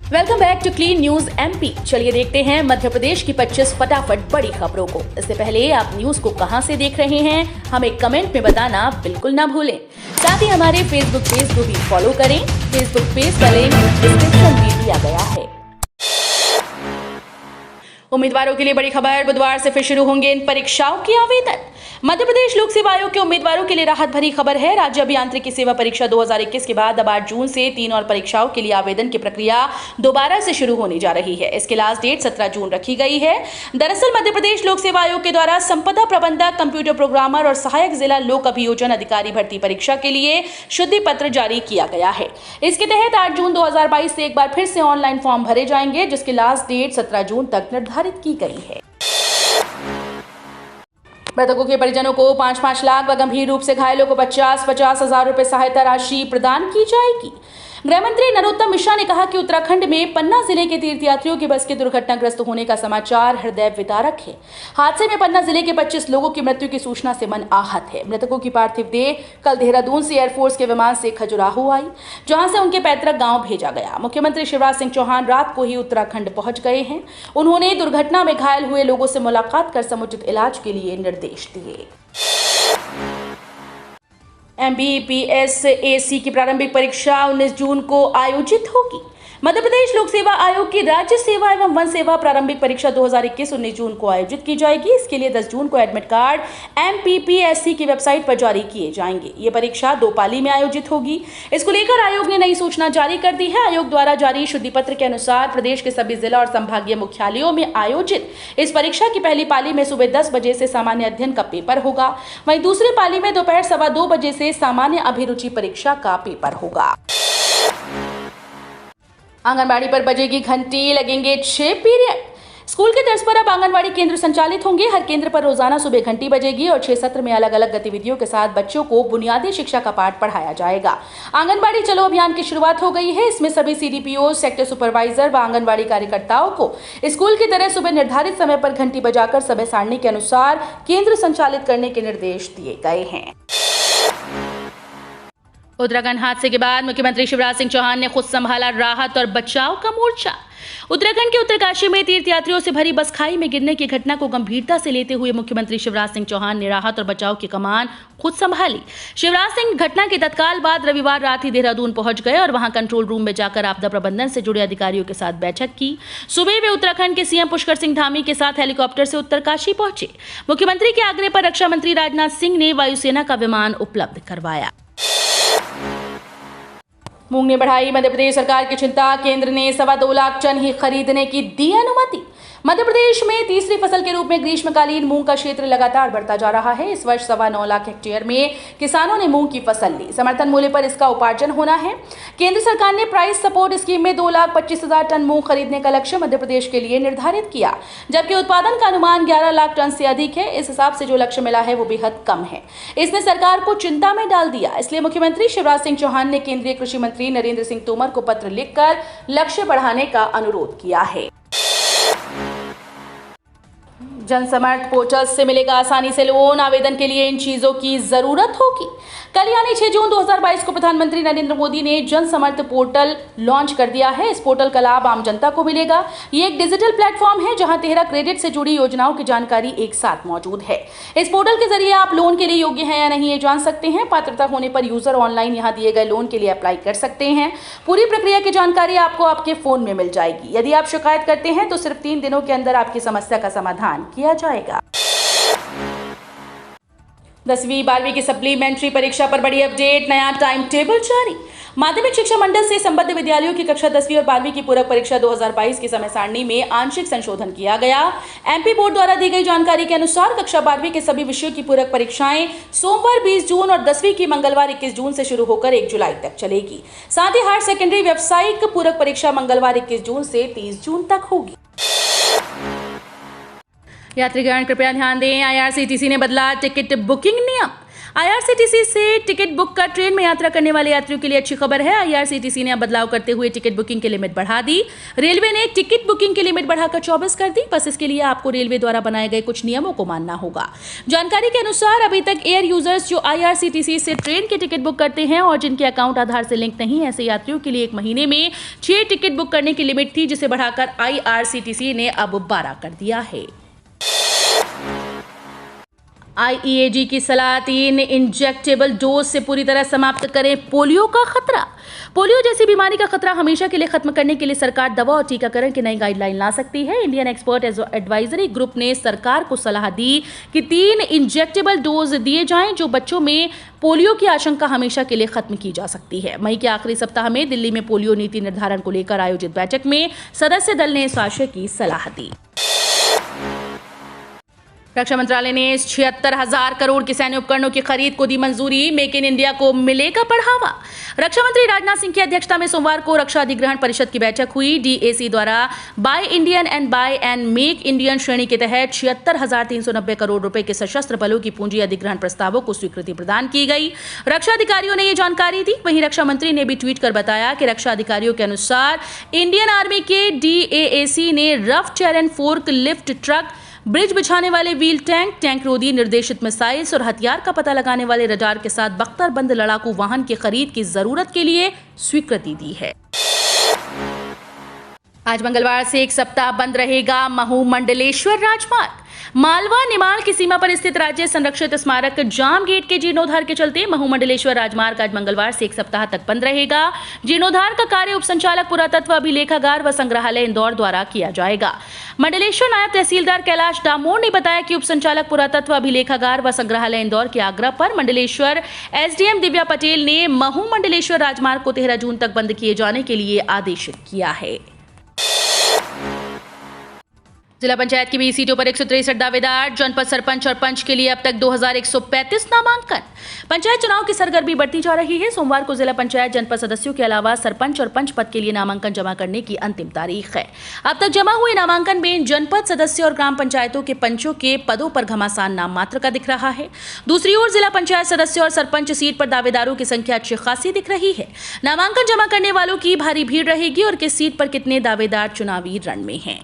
Welcome back to clean news MP. चलिए देखते हैं मध्य प्रदेश की 25 फटाफट बड़ी खबरों को। इससे पहले आप न्यूज को कहां से देख रहे हैं हमें कमेंट में बताना बिल्कुल ना भूलें। साथ ही हमारे फेसबुक पेज को भी फॉलो करें। फेसबुक पेज का लिंक डिस्क्रिप्शन में दिया गया है। उम्मीदवारों के लिए बड़ी खबर, बुधवार से फिर शुरू होंगे इन परीक्षाओं के आवेदन। मध्य प्रदेश लोक सेवा आयोग के उम्मीदवारों के लिए राहत भरी खबर है। राज्य अभियांत्रिकी सेवा परीक्षा 2021 के बाद अब 8 जून से 3 और परीक्षाओं के लिए आवेदन की प्रक्रिया दोबारा से शुरू होने जा रही है। इसके लास्ट डेट 17 जून रखी गई है। दरअसल मध्य प्रदेश लोक सेवा आयोग के द्वारा संपदा प्रबंधक, कंप्यूटर प्रोग्रामर और सहायक जिला लोक अभियोजन अधिकारी भर्ती परीक्षा के लिए शुद्धि पत्र जारी किया गया है। इसके तहत 8 जून 2022 से एक बार फिर से ऑनलाइन फॉर्म भरे जाएंगे, जिसकी लास्ट डेट 17 जून तक निर्धारित की गई है। मृतकों के परिजनों को 5-5 लाख व गंभीर रूप से घायलों को 50-50 हजार रुपए सहायता राशि प्रदान की जाएगी। गृह मंत्री नरोत्तम मिश्रा ने कहा कि उत्तराखंड में पन्ना जिले के तीर्थयात्रियों की बस के दुर्घटनाग्रस्त होने का समाचार हृदय विदारक है। हादसे में पन्ना जिले के 25 लोगों की मृत्यु की सूचना से मन आहत है। मृतकों की पार्थिव देह कल देहरादून से एयरफोर्स के विमान से खजुराहो आई, जहां से उनके पैतृक गांव भेजा गया। मुख्यमंत्री शिवराज सिंह चौहान रात को ही उत्तराखंड पहुंच गए हैं। उन्होंने दुर्घटना में घायल हुए लोगों से मुलाकात कर समुचित इलाज के लिए निर्देश दिए। MBBS-AC की प्रारंभिक परीक्षा 19 जून को आयोजित होगी। मध्य प्रदेश लोक सेवा आयोग की राज्य सेवा एवं वन सेवा प्रारंभिक परीक्षा 2021 19 जून को आयोजित की जाएगी। इसके लिए 10 जून को एडमिट कार्ड MPPSC की वेबसाइट पर जारी किए जाएंगे। ये परीक्षा 2 पाली में आयोजित होगी। इसको लेकर आयोग ने नई सूचना जारी कर दी है। आयोग द्वारा जारी शुद्धि पत्र के अनुसार प्रदेश के सभी जिला और संभागीय मुख्यालयों में आयोजित इस परीक्षा की पहली पाली में सुबह 10 बजे से सामान्य अध्ययन का पेपर होगा। वहीं दूसरी पाली में दोपहर 2:15 बजे से सामान्य अभिरुचि परीक्षा का पेपर होगा। आंगनबाड़ी पर बजेगी घंटी, लगेंगे 6 पीरियड। स्कूल के तर्ज पर अब आंगनबाड़ी केंद्र संचालित होंगे। हर केंद्र पर रोजाना सुबह घंटी बजेगी और 6 सत्र में अलग अलग गतिविधियों के साथ बच्चों को बुनियादी शिक्षा का पाठ पढ़ाया जाएगा। आंगनबाड़ी चलो अभियान की शुरुआत हो गई है। इसमें सभी CDPO, सेक्टर सुपरवाइजर व आंगनबाड़ी कार्यकर्ताओं को स्कूल की तरह सुबह निर्धारित समय पर घंटी बजाकर समय सारणी के अनुसार केंद्र संचालित करने के निर्देश दिए गए हैं। उत्तराखंड हादसे के बाद मुख्यमंत्री शिवराज सिंह चौहान ने खुद संभाला राहत और बचाव का मोर्चा। उत्तराखंड के उत्तरकाशी में तीर्थयात्रियों से भरी बस खाई में गिरने की घटना को गंभीरता से लेते हुए मुख्यमंत्री शिवराज सिंह चौहान ने राहत और बचाव की कमान खुद संभाली। शिवराज सिंह घटना के तत्काल बाद रविवार रात ही देहरादून पहुंच गए और वहां कंट्रोल रूम में जाकर आपदा प्रबंधन से जुड़े अधिकारियों के साथ बैठक की। सुबह वे उत्तराखंड के CM पुष्कर सिंह धामी के साथ हेलीकॉप्टर से उत्तरकाशी पहुंचे। मुख्यमंत्री के आग्रह पर रक्षा मंत्री राजनाथ सिंह ने वायुसेना का विमान उपलब्ध करवाया। मूंग ने बढ़ाई मध्य प्रदेश सरकार की चिंता, केंद्र ने 2.25 लाख टन ही खरीदने की दी अनुमति। मध्य प्रदेश में तीसरी फसल के रूप में ग्रीष्मकालीन मूंग का क्षेत्र लगातार बढ़ता जा रहा है। इस वर्ष 9.25 लाख हेक्टेयर में किसानों ने मूंग की फसल ली। समर्थन मूल्य पर इसका उपार्जन होना है। केंद्र सरकार ने प्राइस सपोर्ट स्कीम में 2,25,000 टन मूंग खरीदने का लक्ष्य मध्य प्रदेश के लिए निर्धारित किया, जबकि उत्पादन का अनुमान 11 लाख टन से अधिक है। इस हिसाब से जो लक्ष्य मिला है वो बेहद कम है। इसने सरकार को चिंता में डाल दिया। इसलिए मुख्यमंत्री शिवराज सिंह चौहान ने केंद्रीय कृषि मंत्री नरेंद्र सिंह तोमर को पत्र लिखकर लक्ष्य बढ़ाने का अनुरोध किया है। जनसमर्थ पोर्टल से मिलेगा आसानी से लोन। आवेदन के लिए इन चीजों की जरूरत होगी। कल यानी 6 जून 2022 को प्रधानमंत्री नरेंद्र मोदी ने जनसमर्थ पोर्टल लॉन्च कर दिया है। इस पोर्टल का लाभ आम जनता को मिलेगा। ये एक डिजिटल प्लेटफॉर्म है जहां 13 क्रेडिट से जुड़ी योजनाओं की जानकारी एक साथ मौजूद है। इस पोर्टल के जरिए आप लोन के लिए योग्य हैं या नहीं ये जान सकते हैं। पात्रता होने पर यूजर ऑनलाइन यहां दिए गए लोन के लिए अप्लाई कर सकते हैं। पूरी प्रक्रिया की जानकारी आपको आपके फोन में मिल जाएगी। यदि आप शिकायत करते हैं तो सिर्फ 3 दिनों के अंदर आपकी समस्या का समाधान किया जाएगा। 10वीं 12वीं की सप्लीमेंट्री परीक्षा पर बड़ी अपडेट, नया टाइम टेबल जारी। माध्यमिक शिक्षा मंडल से संबद्ध विद्यालयों की कक्षा 10वीं और 12वीं की पूरक परीक्षा 2022 की समय सारणी में आंशिक संशोधन किया गया। MP बोर्ड द्वारा दी गई जानकारी के अनुसार कक्षा 12वीं के सभी विषयों की पूरक परीक्षाएं सोमवार 20 जून और 10वीं की मंगलवार 21 जून से शुरू होकर 1 जुलाई तक चलेगी। साथ ही हायर सेकेंडरी व्यावसायिक पूरक परीक्षा मंगलवार 21 जून से 30 जून तक होगी। यात्रीगण कृपया ध्यान दें, IRCTC ने बदला टिकट बुकिंग नियम। आईआरसीटीसी से टिकट बुक कर ट्रेन में यात्रा करने वाले यात्रियों के लिए अच्छी खबर है। आईआरसीटीसी ने अब बदलाव करते हुए टिकट बुकिंग की लिमिट बढ़ा दी। रेलवे ने टिकट बुकिंग की लिमिट बढ़ाकर 24 कर दी। बस इसके लिए आपको रेलवे द्वारा बनाए गए कुछ नियमों को मानना होगा। जानकारी के अनुसार अभी तक एयर यूजर्स जो आईआरसीटीसी से ट्रेन की टिकट बुक करते हैं और जिनके अकाउंट आधार से लिंक नहीं, ऐसे यात्रियों के लिए एक महीने में 6 टिकट बुक करने की लिमिट थी, जिसे बढ़ाकर आईआरसीटीसी ने अब 12 कर दिया है। आईईएजी की सलाह, 3 इंजेक्टेबल डोज से पूरी तरह समाप्त करें पोलियो का खतरा। पोलियो जैसी बीमारी का खतरा हमेशा के लिए खत्म करने के लिए सरकार दवा और टीकाकरण की नई गाइडलाइन ला सकती है। इंडियन एक्सपर्ट एडवाइजरी ग्रुप ने सरकार को सलाह दी कि 3 इंजेक्टेबल डोज दिए जाएं, जो बच्चों में पोलियो की आशंका हमेशा के लिए खत्म की जा सकती है। मई के आखिरी सप्ताह में दिल्ली में पोलियो नीति निर्धारण को लेकर आयोजित बैठक में सदस्य दल ने इस आशय की सलाह दी। रक्षा मंत्रालय ने 76,000 करोड़ के सैन्य उपकरणों की खरीद को दी मंजूरी। मेक इन इंडिया को मिलेगा बढ़ावा। रक्षा मंत्री राजनाथ सिंह की अध्यक्षता में सोमवार को रक्षा अधिग्रहण परिषद की बैठक हुई। डीएसी द्वारा buy Indian and buy and make Indian श्रेणी के तहत 76,390 करोड़ रुपए के सशस्त्र बलों की पूंजी अधिग्रहण प्रस्तावों को स्वीकृति प्रदान की गई। रक्षा अधिकारियों ने ये जानकारी दी। वहीं रक्षा मंत्री ने भी ट्वीट कर बताया कि रक्षा अधिकारियों के अनुसार इंडियन आर्मी के डीएएसी ने rough terrain fork lift truck, bridge बिछाने वाले व्हील टैंक, टैंक रोधी निर्देशित मिसाइल्स और हथियार का पता लगाने वाले रडार के साथ बख्तरबंद लड़ाकू वाहन की खरीद की जरूरत के लिए स्वीकृति दी है। आज मंगलवार से एक सप्ताह बंद रहेगा महू मंडलेश्वर राजमार्ग। मालवा निमाल की सीमा पर स्थित राज्य संरक्षित स्मारक जाम गेट के जीर्णोद्धार के चलते महू मंडलेश्वर राजमार्ग आज मंगलवार से एक सप्ताह तक बंद रहेगा। जीर्णोद्धार का कार्य उप संचालक पुरातत्व अभिलेखागार व संग्रहालय इंदौर द्वारा किया जाएगा। मंडलेश्वर नायब तहसीलदार कैलाश डामोर ने बताया कि उप संचालक पुरातत्व अभिलेखागार व संग्रहालय इंदौर के आग्रह पर मंडलेश्वर एसडीएम दिव्या पटेल ने महू मंडलेश्वर राजमार्ग को 13 जून तक बंद किए जाने के लिए आदेशित किया है। जिला पंचायत की 20 सीटों पर 163 दावेदार। जनपद सरपंच और पंच के लिए अब तक 2135 नामांकन। पंचायत चुनाव की सरगर्मी बढ़ती जा रही है। सोमवार को जिला पंचायत जनपद सदस्यों के अलावा सरपंच और पंच पद के लिए नामांकन जमा करने की अंतिम तारीख है। अब तक जमा हुए नामांकन में जनपद सदस्य और ग्राम पंचायतों के पंचों के पदों पर घमासान नाम मात्र का दिख रहा है। दूसरी ओर जिला पंचायत सदस्य और सरपंच सीट पर दावेदारों की संख्या अच्छी खासी दिख रही है। नामांकन जमा करने वालों की भारी भीड़ रहेगी और किस सीट पर कितने दावेदार चुनावी रण में हैं।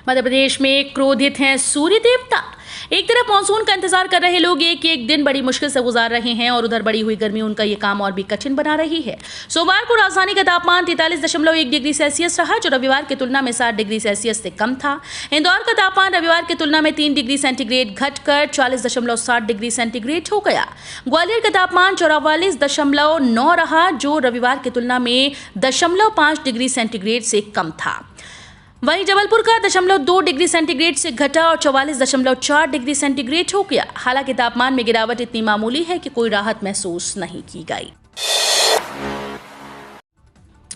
मध्य प्रदेश में क्रोधित हैं सूर्य देवता। एक तरफ मानसून का इंतजार कर रहे लोग एक दिन बड़ी मुश्किल से गुजार रहे हैं और उधर बढ़ी हुई गर्मी उनका ये काम और भी कठिन बना रही है। सोमवार को राजधानी का तापमान 43.1 डिग्री सेल्सियस रहा, जो रविवार की तुलना में 7 डिग्री सेल्सियस से कम था। इंदौर का तापमान रविवार की तुलना में 3 डिग्री सेंटीग्रेड घटकर 40.7 डिग्री सेंटीग्रेड हो गया। ग्वालियर का तापमान 44.9 रहा, जो रविवार की तुलना में 0.5 डिग्री सेंटीग्रेड से कम था। वहीं जबलपुर का 0.2 डिग्री सेंटीग्रेड से घटा और 44.4 डिग्री सेंटीग्रेड हो गया। हालांकि तापमान में गिरावट इतनी मामूली है कि कोई राहत महसूस नहीं की गई।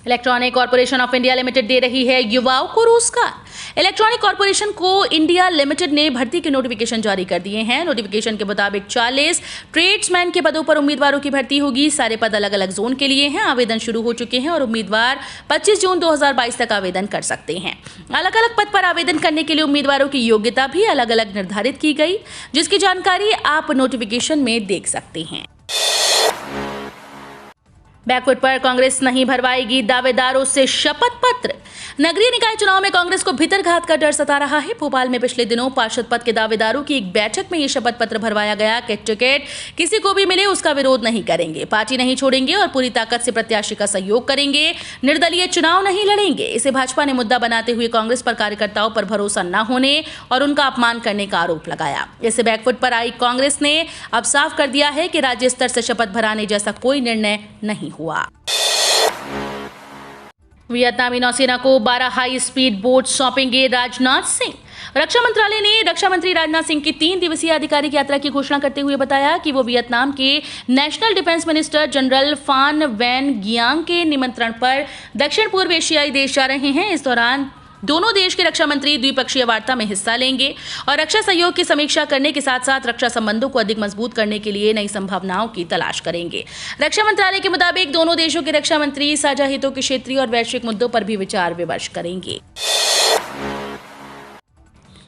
Electronic corporation of India limited दे रही है युवाओं को रोजगार। इलेक्ट्रॉनिक कॉर्पोरेशन को इंडिया लिमिटेड ने भर्ती के नोटिफिकेशन जारी कर दिए हैं। नोटिफिकेशन के मुताबिक 40 ट्रेड्समैन के पदों पर उम्मीदवारों की भर्ती होगी। सारे पद अलग अलग जोन के लिए हैं। आवेदन शुरू हो चुके हैं और उम्मीदवार 25 जून 2022 तक आवेदन कर सकते हैं। अलग अलग पद पर आवेदन करने के लिए उम्मीदवारों की योग्यता भी अलग अलग निर्धारित की गई, जिसकी जानकारी आप नोटिफिकेशन में देख सकते हैं। बैकफुट पर कांग्रेस नहीं भरवाएगी दावेदारों से शपथ पत्र। नगरीय निकाय चुनाव में कांग्रेस को भीतरघात का डर सता रहा है। भोपाल में पिछले दिनों पार्षद पद के दावेदारों की एक बैठक में यह शपथ पत्र भरवाया गया कि टिकट किसी को भी मिले उसका विरोध नहीं करेंगे, पार्टी नहीं छोड़ेंगे और पूरी ताकत से प्रत्याशी का सहयोग करेंगे, निर्दलीय चुनाव नहीं लड़ेंगे। इसे भाजपा ने मुद्दा बनाते हुए कांग्रेस पर कार्यकर्ताओं पर भरोसा न होने और उनका अपमान करने का आरोप लगाया। इससे बैकफुट पर आई कांग्रेस ने अब साफ कर दिया है कि राज्य स्तर से शपथ भराने जैसा कोई निर्णय नहीं हुआ। वियतनामी नौसेना को 12 हाई स्पीड बोट सौंपेंगे राजनाथ सिंह। रक्षा मंत्रालय ने रक्षा मंत्री राजनाथ सिंह की 3 दिवसीय आधिकारिक यात्रा की घोषणा करते हुए बताया कि वो वियतनाम के नेशनल डिफेंस मिनिस्टर जनरल फान वैन गियांग के निमंत्रण पर दक्षिण पूर्व एशियाई देश जा रहे हैं। इस दौरान दोनों देश के रक्षा मंत्री द्विपक्षीय वार्ता में हिस्सा लेंगे और रक्षा सहयोग की समीक्षा करने के साथ साथ रक्षा संबंधों को अधिक मजबूत करने के लिए नई संभावनाओं की तलाश करेंगे। रक्षा मंत्रालय के मुताबिक दोनों देशों के रक्षा मंत्री साझा हितों के क्षेत्रीय और वैश्विक मुद्दों पर भी विचार विमर्श करेंगे।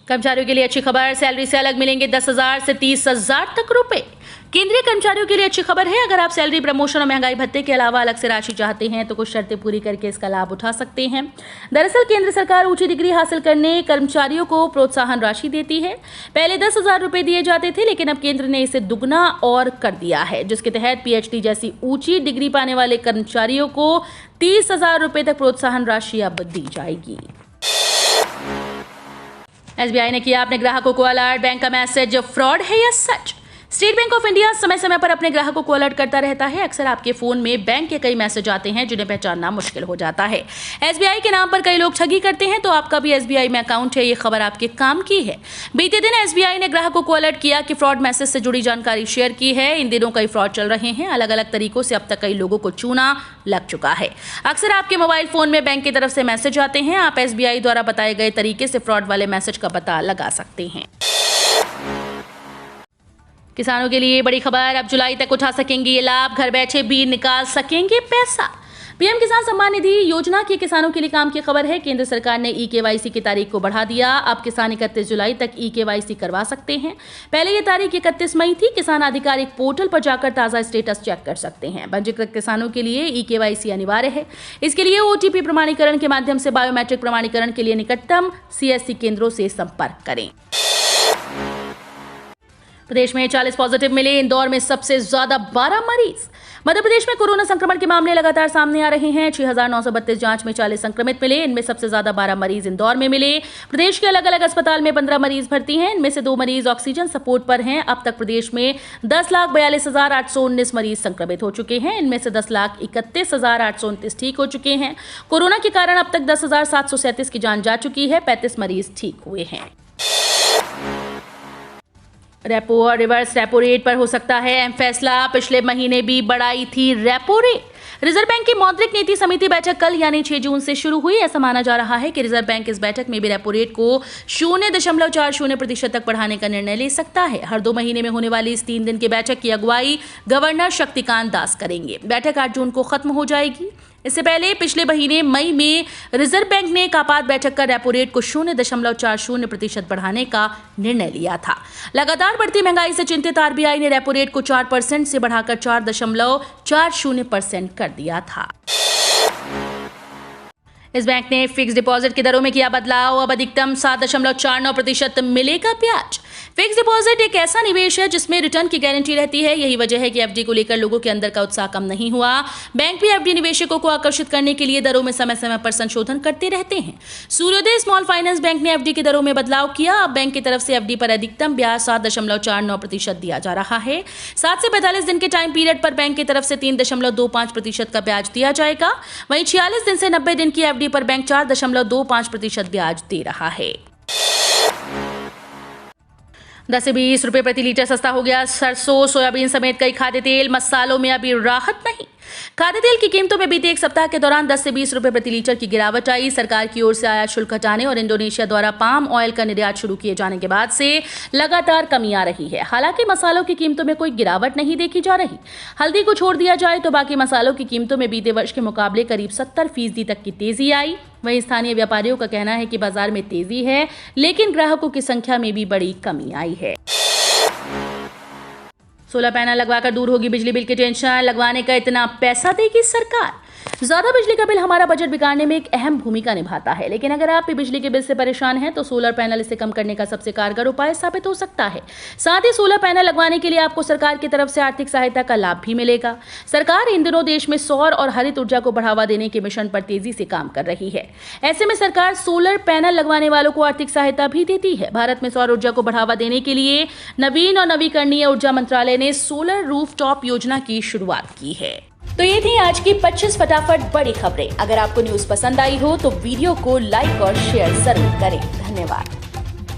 कर्मचारियों के लिए अच्छी खबर, सैलरी से अलग मिलेंगे 10,000 से 30,000 तक रुपए। केंद्रीय कर्मचारियों के लिए अच्छी खबर है। अगर आप सैलरी, प्रमोशन और महंगाई भत्ते के अलावा अलग से राशि चाहते हैं तो कुछ शर्तें पूरी करके इसका लाभ उठा सकते हैं। दरअसल केंद्र सरकार ऊंची डिग्री हासिल करने कर्मचारियों को प्रोत्साहन राशि देती है। पहले 10,000 रुपए दिए जाते थे, लेकिन अब केंद्र ने इसे दुगना और कर दिया है, जिसके तहत पीएचडी जैसी ऊंची डिग्री पाने वाले कर्मचारियों को 30,000 रुपए तक प्रोत्साहन राशि अब दी जाएगी। एसबीआई ने किया अपने ग्राहकों को अलर्ट, बैंक का मैसेज फ्रॉड है या सच? स्टेट बैंक ऑफ इंडिया समय समय पर अपने ग्राहकों को अलर्ट करता रहता है। अक्सर आपके फोन में बैंक के कई मैसेज आते हैं जिन्हें पहचानना मुश्किल हो जाता है। एसबीआई के नाम पर कई लोग ठगी करते हैं, तो आपका भी एसबीआई में अकाउंट है, ये खबर आपके काम की है। बीते दिन एसबीआई ने ग्राहकों को अलर्ट किया कि फ्रॉड मैसेज से जुड़ी जानकारी शेयर की है। इन दिनों कई फ्रॉड चल रहे हैं। अलग अलग तरीकों से अब तक कई लोगों को चूना लग चुका है। अक्सर आपके मोबाइल फोन में बैंक की तरफ से मैसेज आते हैं। आप एसबीआई द्वारा बताए गए तरीके से फ्रॉड वाले मैसेज का पता लगा सकते हैं। किसानों के लिए बड़ी खबर, अब जुलाई तक उठा सकेंगे ये लाभ, घर बैठे भी निकाल सकेंगे पैसा। पीएम किसान सम्मान निधि योजना की किसानों के लिए काम की खबर है। केंद्र सरकार ने ई-केवाईसी की तारीख को बढ़ा दिया। अब किसान 31 जुलाई तक ई-केवाईसी करवा सकते हैं। पहले ये तारीख 31 मई थी। किसान आधिकारिक पोर्टल पर जाकर ताज़ा स्टेटस चेक कर सकते हैं। पंजीकृत किसानों के लिए ई-केवाईसी अनिवार्य है। इसके लिए ओटीपी प्रमाणीकरण के माध्यम से बायोमेट्रिक प्रमाणीकरण के लिए निकटतम सीएससी केंद्रों से संपर्क करें। प्रदेश में 40 पॉजिटिव मिले, इंदौर में सबसे ज्यादा 12 मरीज। मध्य प्रदेश में कोरोना संक्रमण के मामले लगातार सामने आ रहे हैं। 6,932 जांच में 40 संक्रमित मिले। इनमें सबसे ज्यादा 12 मरीज इंदौर में मिले। प्रदेश के अलग अलग अस्पताल में 15 मरीज भर्ती हैं। इनमें से 2 मरीज ऑक्सीजन सपोर्ट पर हैं। अब तक प्रदेश में 10,42,819 मरीज संक्रमित हो चुके हैं। इनमें से 10,31,829 ठीक हो चुके हैं। कोरोना के कारण अब तक 10,737 की जान जा चुकी है। 35 मरीज ठीक हुए हैं। रेपो और रिवर्स रेपो रेट पर हो सकता है अहम फैसला। पिछले महीने भी बढ़ाई थी रेपो रेट। रिजर्व बैंक की मौद्रिक नीति समिति बैठक कल यानी 6 जून से शुरू हुई। ऐसा माना जा रहा है कि रिजर्व बैंक इस बैठक में भी रेपो रेट को 0.40% तक बढ़ाने का निर्णय ले सकता है। हर 2 महीने में होने वाली इस 3 दिन की बैठक की अगुवाई गवर्नर शक्तिकांत दास करेंगे। बैठक 8 जून को खत्म हो जाएगी। इससे पहले पिछले महीने मई में रिजर्व बैंक ने एक आपात बैठक कर रेपो रेट को 0.40% बढ़ाने का निर्णय लिया था। लगातार बढ़ती महंगाई से चिंतित आरबीआई ने रेपो रेट को 4% से बढ़ाकर 4.40% कर दिया था। इस बैंक ने फिक्स डिपॉजिट की दरों में किया बदलाव। अब अधिकतम 7.49% मिलेगा ब्याज। फिक्स डिपॉजिट एक ऐसा निवेश है जिसमें रिटर्न की गारंटी रहती है। यही वजह है कि एफडी को लेकर लोगों के अंदर का उत्साह कम नहीं हुआ। बैंक भी एफडी निवेशकों को आकर्षित करने के लिए दरों में समय समय पर संशोधन करते रहते हैं। सूर्योदय स्मॉल फाइनेंस बैंक ने एफडी की दरों में बदलाव किया। अब बैंक की तरफ से एफडी पर अधिकतम ब्याज 7.49% दिया जा रहा है। 7 से 45 दिन के टाइम पीरियड पर बैंक की तरफ से 3.25% का ब्याज दिया जाएगा। वहीं 46 दिन से 90 दिन की एफडी पर बैंक 4.25% ब्याज दे रहा है। 10 से 20 रुपए प्रति लीटर सस्ता हो गया सरसों, सोयाबीन समेत कई खाद्य तेल। मसालों में अभी राहत नहीं। खाद्य तेल की कीमतों में बीते एक सप्ताह के दौरान 10 से 20 रुपए प्रति लीटर की गिरावट आई। सरकार की ओर से आयात शुल्क हटाने और इंडोनेशिया द्वारा पाम ऑयल का निर्यात शुरू किए जाने के बाद से लगातार कमी आ रही है। हालांकि मसालों की कीमतों में कोई गिरावट नहीं देखी जा रही। हल्दी को छोड़ दिया जाए तो बाकी मसालों की कीमतों में बीते वर्ष के मुकाबले करीब 70% तक की तेजी आई। वहीं स्थानीय व्यापारियों का कहना है कि बाजार में तेजी है, लेकिन ग्राहकों की संख्या में भी बड़ी कमी आई है। सोलर पैनल लगवाकर दूर होगी बिजली बिल की टेंशन। लगवाने का इतना पैसा देगी सरकार। ज्यादा बिजली का बिल हमारा बजट बिगाड़ने में एक अहम भूमिका निभाता है, लेकिन अगर आप भी बिजली के बिल से परेशान हैं तो सोलर पैनल इसे कम करने का सबसे कारगर उपाय साबित हो सकता है। साथ ही सोलर पैनल लगवाने के लिए आपको सरकार की तरफ से आर्थिक सहायता का लाभ भी मिलेगा। सरकार इन दिनों देश में सौर और हरित ऊर्जा को बढ़ावा देने के मिशन पर तेजी से काम कर रही है। ऐसे में सरकार सोलर पैनल लगवाने वालों को आर्थिक सहायता भी देती है। भारत में सौर ऊर्जा को बढ़ावा देने के लिए नवीन और नवीकरणीय ऊर्जा मंत्रालय ने सोलर रूफटॉप योजना की शुरुआत की है। तो ये थी आज की 25 फटाफट बड़ी खबरें। अगर आपको न्यूज़ पसंद आई हो तो वीडियो को लाइक और शेयर जरूर करें। धन्यवाद।